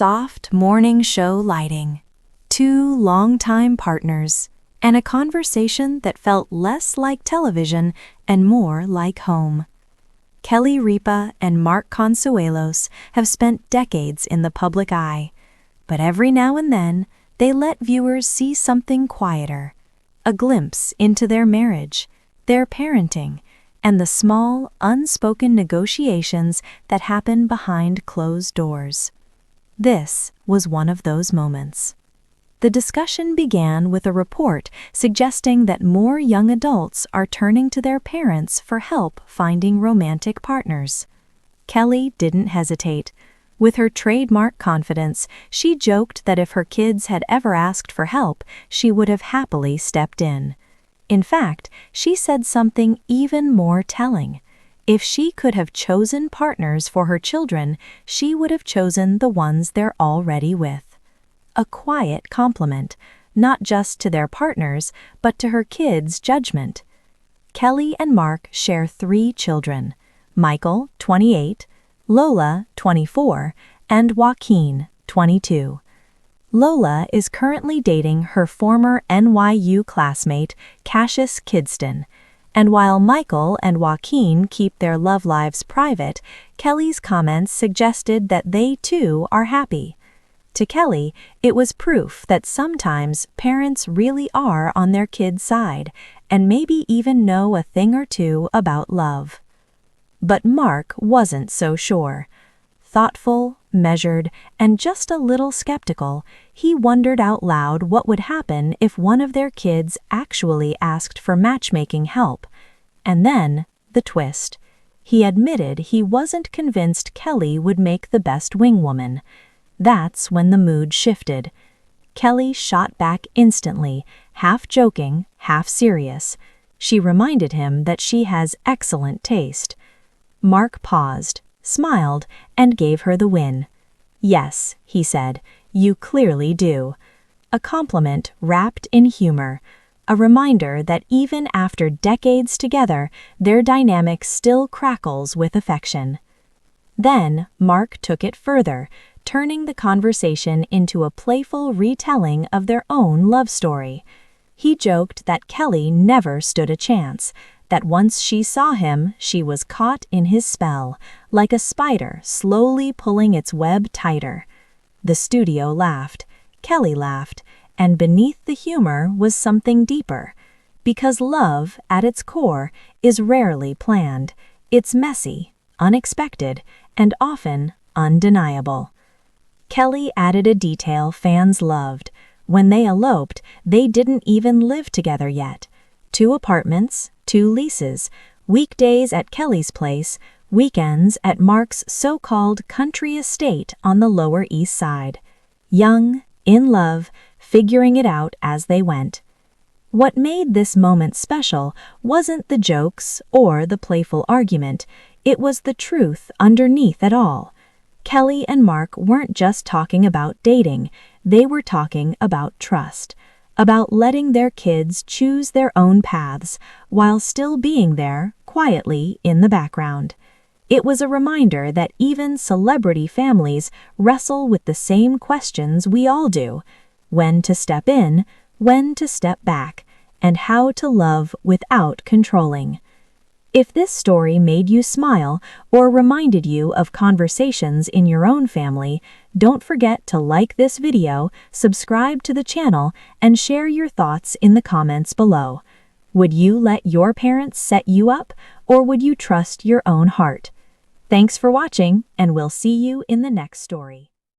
soft morning show lighting, two longtime partners, and a conversation that felt less like television and more like home. Kelly, Ripa, and Mark Consuelos have spent decades in the public eye, but every now and then they let viewers see something quieter, a glimpse into their marriage, their parenting, and the small, unspoken negotiations that happen behind closed doors. This was one of those moments. The discussion began with a report suggesting that more young adults are turning to their parents for help finding romantic partners. Kelly didn't hesitate. With her trademark confidence, she joked that if her kids had ever asked for help, she would have happily stepped in. In fact, she said something even more telling. If she could have chosen partners for her children, she would have chosen the ones they're already with. A quiet compliment, not just to their partners, but to her kids' judgment. Kelly and Mark share 3 children: Michael, 28, Lola, 24, and Joaquin, 22. Lola is currently dating her former NYU classmate, Cassius Kidston, and while Michael and Joaquin keep their love lives private, Kelly's comments suggested that they too are happy. To Kelly, it was proof that sometimes parents really are on their kids' side and maybe even know a thing or two about love. But Mark wasn't so sure. Thoughtful, measured, and just a little skeptical, he wondered out loud what would happen if one of their kids actually asked for matchmaking help. And then, the twist. He admitted he wasn't convinced Kelly would make the best wingwoman. That's when the mood shifted. Kelly shot back instantly, half joking, half serious. She reminded him that she has excellent taste. Mark paused, smiled, and gave her the win. "Yes," he said, "you clearly do." A compliment wrapped in humor, a reminder that even after decades together, their dynamic still crackles with affection. Then Mark took it further, turning the conversation into a playful retelling of their own love story. He joked that Kelly never stood a chance, that once she saw him, she was caught in his spell, like a spider slowly pulling its web tighter. The studio laughed, Kelly laughed, and beneath the humor was something deeper. Because love, at its core, is rarely planned. It's messy, unexpected, and often undeniable. Kelly added a detail fans loved. When they eloped, they didn't even live together yet. 2 apartments, 2 leases, weekdays at Kelly's place, weekends at Mark's so-called country estate on the Lower East Side. Young, in love, figuring it out as they went. What made this moment special wasn't the jokes or the playful argument, it was the truth underneath it all. Kelly and Mark weren't just talking about dating, they were talking about trust. About letting their kids choose their own paths while still being there, quietly, in the background. It was a reminder that even celebrity families wrestle with the same questions we all do: when to step in, when to step back, and how to love without controlling. If this story made you smile or reminded you of conversations in your own family, don't forget to like this video, subscribe to the channel, and share your thoughts in the comments below. Would you let your parents set you up, or would you trust your own heart? Thanks for watching, and we'll see you in the next story.